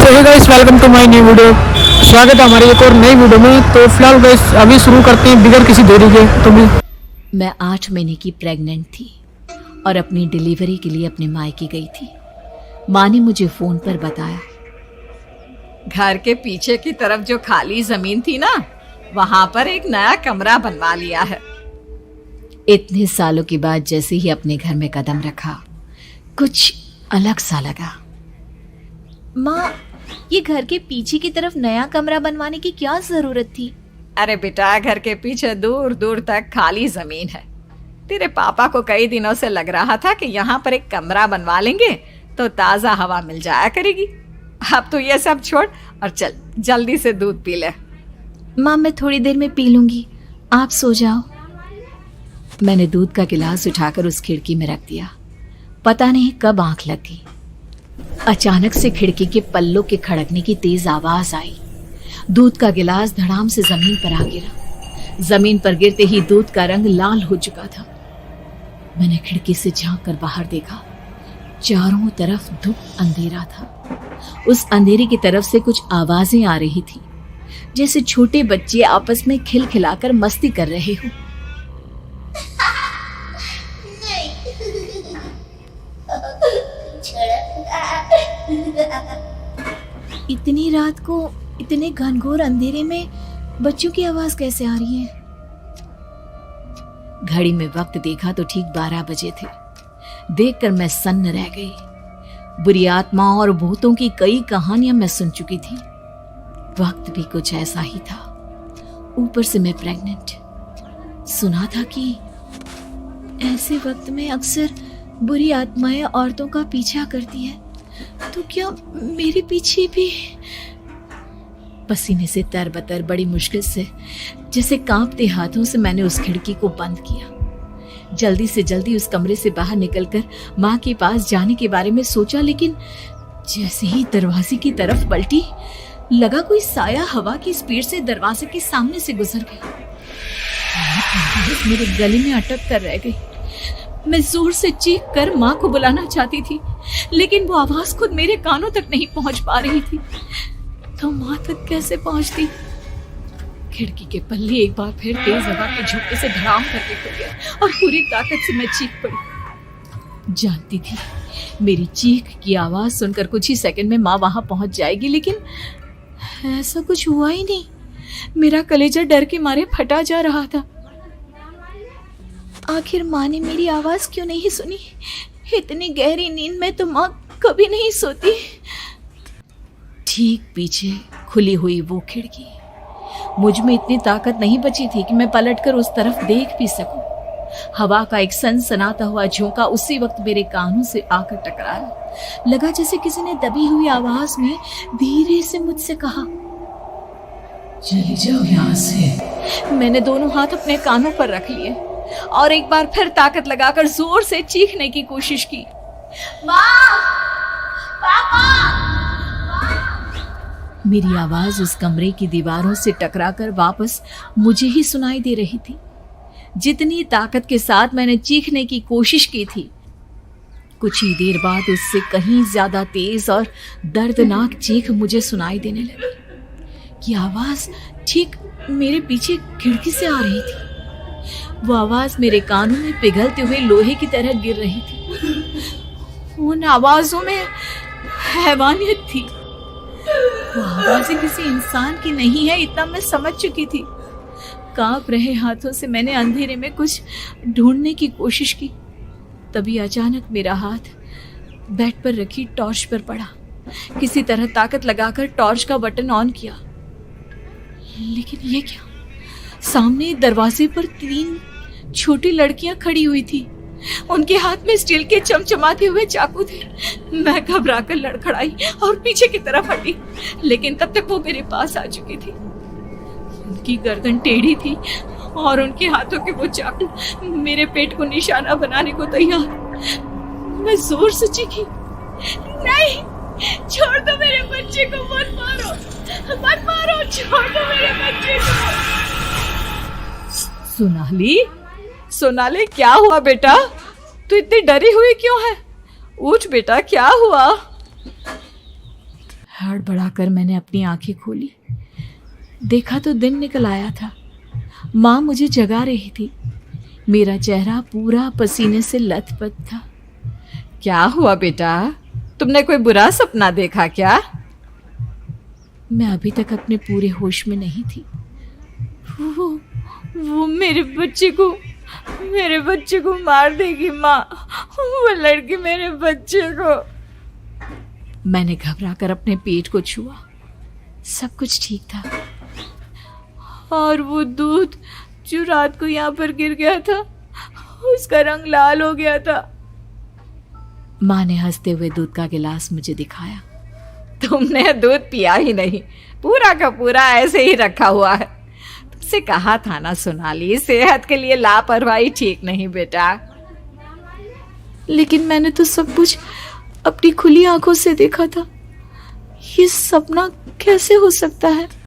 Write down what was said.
तो hey guys, welcome to my new video. स्वागत है हमारी एक और नई वीडियो में। तो फिलहाल गाइस अभी शुरू करते हैं बिगर किसी देरी के। तो मैं 8 महीने की प्रेग्नेंट थी और अपनी डिलीवरी के लिए अपने मायके गई थी। माँ ने मुझे फोन पर बताया, घर के पीछे की तरफ जो खाली जमीन थी ना, वहां पर एक नया कमरा बनवा लिया है। इतने सालों के बाद जैसे ही अपने घर में कदम रखा, कुछ अलग सा लगा। माँ, ये घर के पीछे की तरफ नया कमरा बनवाने की क्या जरूरत थी? अरे बेटा, घर के पीछे दूर दूर तक खाली जमीन है। तेरे पापा को कई दिनों से लग रहा था कि यहाँ पर एक कमरा बनवा लेंगे तो ताजा हवा मिल जाया करेगी। अब तो ये सब छोड़ और चल जल्दी से दूध पी ले। माँ, मैं थोड़ी देर में पी लूंगी, आप सो जाओ। मैंने दूध का गिलास उठाकर उस खिड़की में रख दिया। पता नहीं कब आंख लग गई। अचानक से खिड़की के पल्लों के खड़कने की तेज आवाज आई। दूध का गिलास धड़ाम से जमीन पर आ गिरा। जमीन पर गिरते ही दूध का रंग लाल हो चुका था। मैंने खिड़की से झांक कर बाहर देखा। चारों तरफ धूप अंधेरा था। उस अंधेरे की तरफ से कुछ आवाजें आ रही थी, जैसे छोटे बच्चे आपस में खिलखिलाकर मस्ती कर रहे हो। इतनी रात को इतने घनघोर अंधेरे में बच्चों की आवाज कैसे आ रही है? घड़ी में वक्त देखा तो ठीक 12 बजे थे। देखकर मैं सन्न रह गई। बुरी आत्माओं और भूतों की कई कहानियां मैं सुन चुकी थी। वक्त भी कुछ ऐसा ही था। ऊपर से मैं प्रेग्नेंट। सुना था कि ऐसे वक्त में अक्सर बुरी आत्माएं औरतों का पीछा करती है, तो क्या मेरे पीछे भी? पसीने से तरबतर बड़ी मुश्किल से, जैसे कांपते हाथों से मैंने उस खिड़की को बंद किया। जल्दी से जल्दी उस कमरे से बाहर निकलकर माँ के पास जाने के बारे में सोचा, लेकिन जैसे ही दरवाजे की तरफ पलटी, लगा कोई साया हवा की स्पीड से दरवाजे के सामने से गुजर गया। मेरे गले में अटक कर रह गई। मैं जोर से चीख कर माँ को बुलाना चाहती थी, लेकिन वो आवाज खुद मेरे कानों तक नहीं पहुंच पा रही थी। तो माँ तक कैसे पहुंचती? खिड़की के पल्ले एक बार फिर तेज हवा के झोंके से धड़ाम करके खुल गया और पूरी ताकत से मैं चीख पड़ी। जानती थी मेरी चीख की आवाज सुनकर कुछ ही सेकंड में माँ वहां पहुंच जाएगी, लेकिन ऐसा कुछ हुआ ही नहीं। मेरा कलेजा डर के मारे फटा जा रहा था। आखिर माँ ने मेरी आवाज क्यों नहीं सुनी? इतनी गहरी नींद में तो माँ कभी नहीं सोती। ठीक पीछे खुली हुई वो खिड़की। मुझ में इतनी ताकत नहीं बची थी कि मैं पलटकर उस तरफ देख भी सकूं। हवा का एक सनसनाता हुआ झोंका उसी वक्त मेरे कानों से आकर टकराया। लगा जैसे किसी ने दबी हुई आवाज में धीरे से मुझसे कहा, चली जाओ यहाँ से। मैंने दोनों हाथ अपने कानों पर रख लिए और एक बार फिर ताकत लगाकर जोर से चीखने की कोशिश की। माँ! पापा! मेरी आवाज उस कमरे की दीवारों से टकराकर वापस मुझे ही सुनाई दे रही थी। जितनी ताकत के साथ मैंने चीखने की कोशिश की थी, कुछ ही देर बाद उससे कहीं ज्यादा तेज और दर्दनाक चीख मुझे सुनाई देने लगी। कि आवाज ठीक मेरे पीछे खिड़की से आ रही थी। वो आवाज मेरे कानों में पिघलते हुए लोहे की तरह गिर रही थी। उन आवाजों में हैवानियत थी। वो आवाजें किसी इंसान की नहीं है, इतना मैं समझ चुकी थी। कांप रहे हाथों से मैंने अंधेरे में कुछ ढूंढने की कोशिश की। तभी अचानक मेरा हाथ बेड पर रखी टॉर्च पर पड़ा। किसी तरह ताकत लगाकर टॉर्च का बटन ऑन किया, लेकिन ये क्या? सामने दरवाजे पर 3 छोटी लड़कियां खड़ी हुई थी। उनके हाथ में स्टील के चमचमाते हुए चाकू थे। मैं घबराकर लड़खड़ाई और पीछे की तरफ हटी, लेकिन तब तक वो मेरे पास आ चुकी थी। उनकी गर्दन टेढ़ी थी और उनके हाथों के वो चाकू मेरे पेट को निशाना बनाने को तैयार। मैं जोर से चीखी, नहीं, छोड़ दो मेरे बच्चे को, मत मारो, मत मारो, छोड़ दो मेरे बच्चे को। सोनाली, सोनाली, क्या हुआ बेटा? तू इतनी डरी हुई क्यों है? उठ बेटा, क्या हुआ? हड़बड़ाकर मैंने अपनी आंखें खोली। देखा तो दिन निकल आया था। माँ मुझे जगा रही थी। मेरा चेहरा पूरा पसीने से लथपथ था। क्या हुआ बेटा, तुमने कोई बुरा सपना देखा क्या? मैं अभी तक अपने पूरे होश में नहीं थी। वो मेरे बच्चे को मार देगी माँ। वो लड़की मेरे बच्चे को। मैंने घबराकर अपने पेट को छुआ। सब कुछ ठीक था। और वो दूध जो रात को यहाँ पर गिर गया था, उसका रंग लाल हो गया था। माँ ने हंसते हुए दूध का गिलास मुझे दिखाया। तुमने दूध पिया ही नहीं, पूरा का पूरा ऐसे ही रखा हुआ है। तुमसे कहा था ना सोनाली, सेहत के लिए लापरवाही ठीक नहीं बेटा। लेकिन मैंने तो सब कुछ अपनी खुली आंखों से देखा था। ये सपना कैसे हो सकता है?